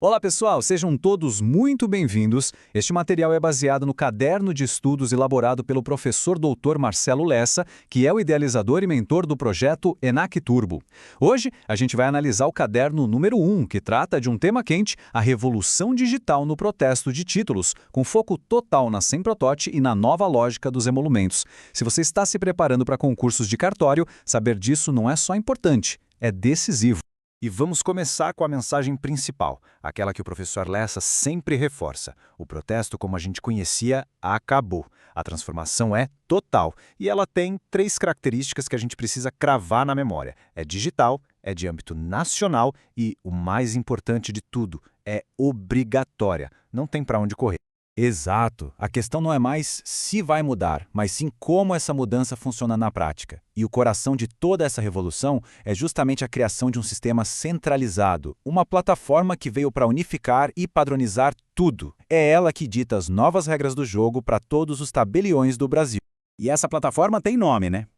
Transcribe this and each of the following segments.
Olá pessoal, sejam todos muito bem-vindos. Este material é baseado no caderno de estudos elaborado pelo professor Dr. Marcelo Lessa, que é o idealizador e mentor do projeto ENAC Turbo. Hoje a gente vai analisar o caderno número 1, que trata de um tema quente, a revolução digital no protesto de títulos, com foco total na Semprotot e na nova lógica dos emolumentos. Se você está se preparando para concursos de cartório, saber disso não é só importante, é decisivo. E vamos começar com a mensagem principal, aquela que o professor Lessa sempre reforça. O protesto, como a gente conhecia, acabou. A transformação é total e ela tem 3 características que a gente precisa cravar na memória. É digital, é de âmbito nacional e, o mais importante de tudo, é obrigatória. Não tem para onde correr. Exato. A questão não é mais se vai mudar, mas sim como essa mudança funciona na prática. E o coração de toda essa revolução é justamente a criação de um sistema centralizado, uma plataforma que veio para unificar e padronizar tudo. É ela que dita as novas regras do jogo para todos os tabeliões do Brasil. E essa plataforma tem nome, né?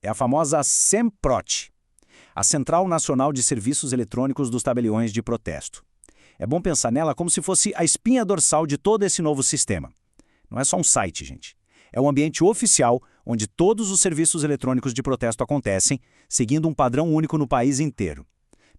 É a famosa Semprot, a Central Nacional de Serviços Eletrônicos dos Tabeliões de Protesto. É bom pensar nela como se fosse a espinha dorsal de todo esse novo sistema. Não é só um site, gente. É um ambiente oficial onde todos os serviços eletrônicos de protesto acontecem, seguindo um padrão único no país inteiro.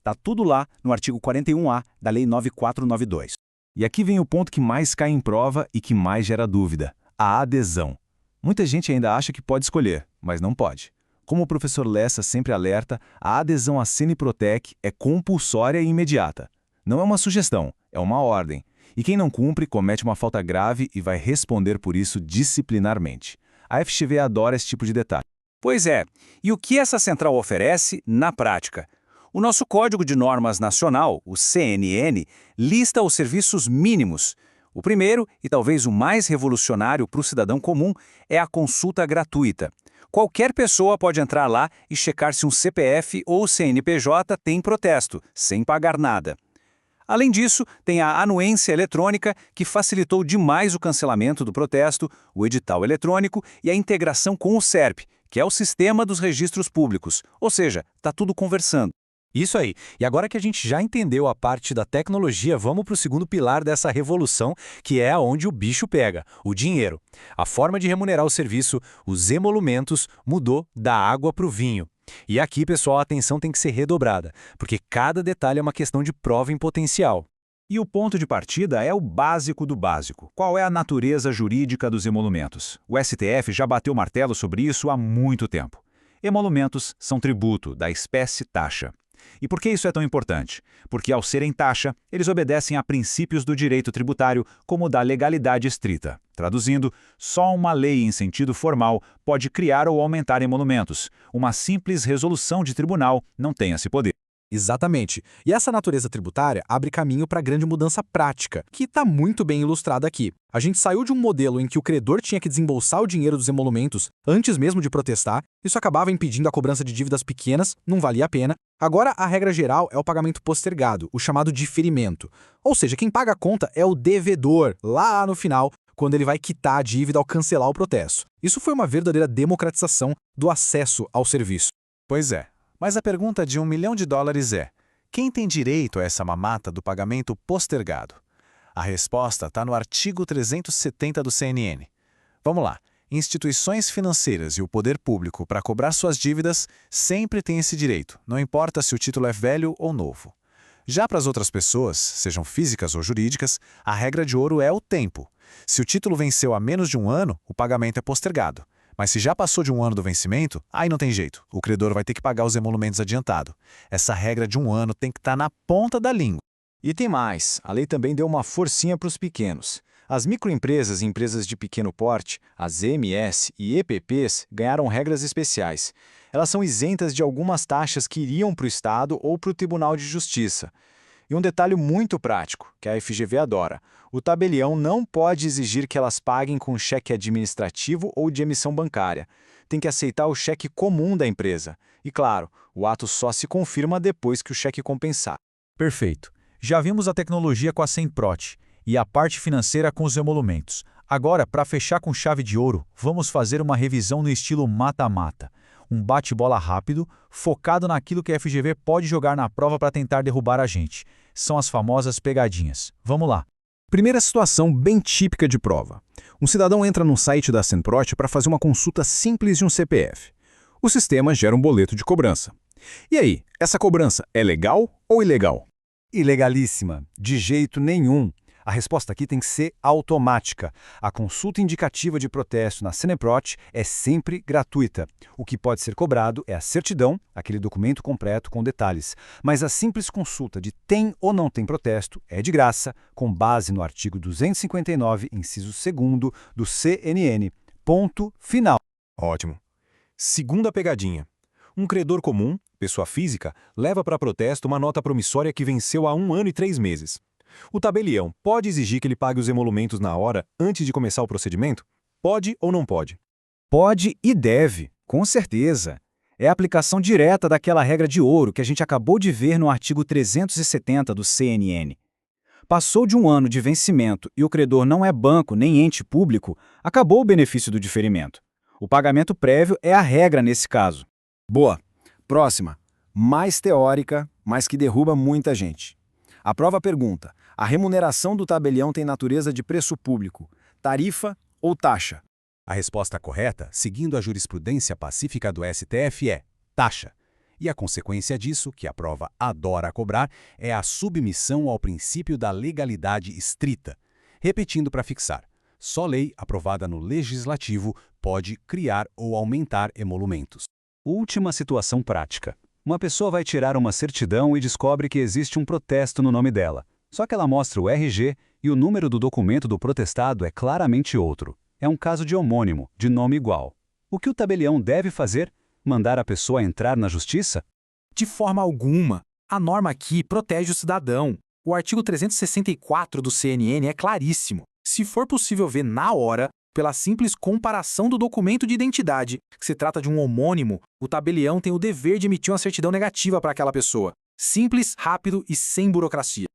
Tá tudo lá no artigo 41A da Lei 9492. E aqui vem o ponto que mais cai em prova e que mais gera dúvida: a adesão. Muita gente ainda acha que pode escolher, mas não pode. Como o professor Lessa sempre alerta, a adesão à Seniprotec é compulsória e imediata. Não é uma sugestão, é uma ordem. E quem não cumpre comete uma falta grave e vai responder por isso disciplinarmente. A FGV adora esse tipo de detalhe. Pois é, e o que essa central oferece na prática? O nosso Código de Normas Nacional, o CNN, lista os serviços mínimos. O primeiro, e talvez o mais revolucionário para o cidadão comum, é a consulta gratuita. Qualquer pessoa pode entrar lá e checar se um CPF ou CNPJ tem protesto, sem pagar nada. Além disso, tem a anuência eletrônica, que facilitou demais o cancelamento do protesto, o edital eletrônico e a integração com o SERP, que é o Sistema dos Registros Públicos, ou seja, está tudo conversando. Isso aí. E agora que a gente já entendeu a parte da tecnologia, vamos para o segundo pilar dessa revolução, que é onde o bicho pega, o dinheiro. A forma de remunerar o serviço, os emolumentos, mudou da água para o vinho. E aqui, pessoal, a atenção tem que ser redobrada, porque cada detalhe é uma questão de prova em potencial. E o ponto de partida é o básico do básico. Qual é a natureza jurídica dos emolumentos? O STF já bateu martelo sobre isso há muito tempo. Emolumentos são tributo, da espécie taxa. E por que isso é tão importante? Porque, ao serem taxa, eles obedecem a princípios do direito tributário, como o da legalidade estrita. Traduzindo, só uma lei em sentido formal pode criar ou aumentar emolumentos. Uma simples resolução de tribunal não tem esse poder. Exatamente. E essa natureza tributária abre caminho para a grande mudança prática, que está muito bem ilustrada aqui. A gente saiu de um modelo em que o credor tinha que desembolsar o dinheiro dos emolumentos antes mesmo de protestar, isso acabava impedindo a cobrança de dívidas pequenas, não valia a pena. Agora, a regra geral é o pagamento postergado, o chamado diferimento. Ou seja, quem paga a conta é o devedor, lá no final, quando ele vai quitar a dívida ao cancelar o protesto. Isso foi uma verdadeira democratização do acesso ao serviço. Pois é. Mas a pergunta de $1 milhão é: quem tem direito a essa mamata do pagamento postergado? A resposta está no artigo 370 do CNN. Vamos lá. Instituições financeiras e o poder público, para cobrar suas dívidas, sempre têm esse direito, não importa se o título é velho ou novo. Já para as outras pessoas, sejam físicas ou jurídicas, a regra de ouro é o tempo. Se o título venceu há menos de um ano, o pagamento é postergado. Mas se já passou de um ano do vencimento, aí não tem jeito. O credor vai ter que pagar os emolumentos adiantado. Essa regra de um ano tem que estar na ponta da língua. E tem mais, a lei também deu uma forcinha para os pequenos. As microempresas e empresas de pequeno porte, as EMS e EPPs, ganharam regras especiais. Elas são isentas de algumas taxas que iriam para o Estado ou para o Tribunal de Justiça. E um detalhe muito prático, que a FGV adora: o tabelião não pode exigir que elas paguem com cheque administrativo ou de emissão bancária. Tem que aceitar o cheque comum da empresa. E claro, o ato só se confirma depois que o cheque compensar. Perfeito. Já vimos a tecnologia com a Semprot e a parte financeira com os emolumentos. Agora, para fechar com chave de ouro, vamos fazer uma revisão no estilo mata-mata. Um bate-bola rápido, focado naquilo que a FGV pode jogar na prova para tentar derrubar a gente. são as famosas pegadinhas. Vamos lá. Primeira situação bem típica de prova. Um cidadão entra no site da Senprot para fazer uma consulta simples de um CPF. O sistema gera um boleto de cobrança. E aí, essa cobrança é legal ou ilegal? Ilegalíssima. De jeito nenhum. A resposta aqui tem que ser automática. A consulta indicativa de protesto na Senprot é sempre gratuita. O que pode ser cobrado é a certidão, aquele documento completo com detalhes. Mas a simples consulta de tem ou não tem protesto é de graça, com base no artigo 259, inciso 2º do CNN. Ponto final. Ótimo. Segunda pegadinha. Um credor comum, pessoa física, leva para protesto uma nota promissória que venceu há 1 ano e 3 meses. O tabelião pode exigir que ele pague os emolumentos na hora antes de começar o procedimento? Pode ou não pode? Pode e deve, com certeza. É a aplicação direta daquela regra de ouro que a gente acabou de ver no artigo 370 do CNN. Passou de 1 ano de vencimento e o credor não é banco nem ente público, acabou o benefício do diferimento. O pagamento prévio é a regra nesse caso. Boa. Próxima. Mais teórica, mas que derruba muita gente. A prova pergunta: a remuneração do tabelião tem natureza de preço público, tarifa ou taxa? A resposta correta, seguindo a jurisprudência pacífica do STF, é taxa. E a consequência disso, que a prova adora cobrar, é a submissão ao princípio da legalidade estrita. Repetindo para fixar, só lei aprovada no Legislativo pode criar ou aumentar emolumentos. Última situação prática. Uma pessoa vai tirar uma certidão e descobre que existe um protesto no nome dela. Só que ela mostra o RG e o número do documento do protestado é claramente outro. É um caso de homônimo, de nome igual. O que o tabelião deve fazer? Mandar a pessoa entrar na justiça? De forma alguma. A norma aqui protege o cidadão. O artigo 364 do CNN é claríssimo. Se for possível ver na hora, pela simples comparação do documento de identidade, que se trata de um homônimo, o tabelião tem o dever de emitir uma certidão negativa para aquela pessoa. Simples, rápido e sem burocracia.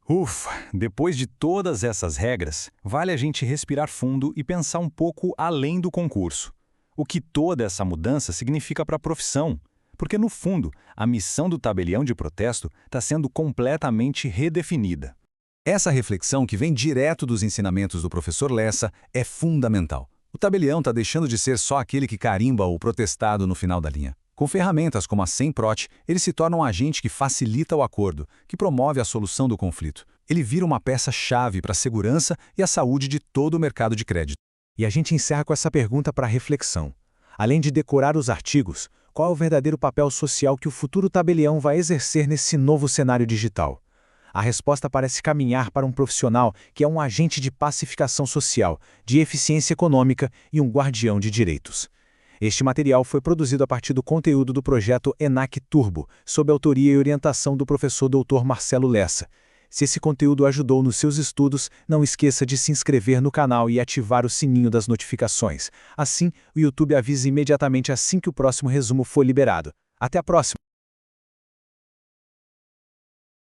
Ufa, depois de todas essas regras, vale a gente respirar fundo e pensar um pouco além do concurso. O que toda essa mudança significa para a profissão? Porque, no fundo, a missão do tabelião de protesto está sendo completamente redefinida. Essa reflexão, que vem direto dos ensinamentos do professor Lessa, é fundamental. O tabelião está deixando de ser só aquele que carimba o protestado no final da linha. Com ferramentas como a Senprot, ele se torna um agente que facilita o acordo, que promove a solução do conflito. Ele vira uma peça-chave para a segurança e a saúde de todo o mercado de crédito. E a gente encerra com essa pergunta para reflexão. Além de decorar os artigos, qual é o verdadeiro papel social que o futuro tabelião vai exercer nesse novo cenário digital? A resposta parece caminhar para um profissional que é um agente de pacificação social, de eficiência econômica e um guardião de direitos. Este material foi produzido a partir do conteúdo do projeto ENAC Turbo, sob autoria e orientação do professor Dr. Marcelo Lessa. Se esse conteúdo ajudou nos seus estudos, não esqueça de se inscrever no canal e ativar o sininho das notificações. Assim, o YouTube avisa imediatamente assim que o próximo resumo for liberado. Até a próxima!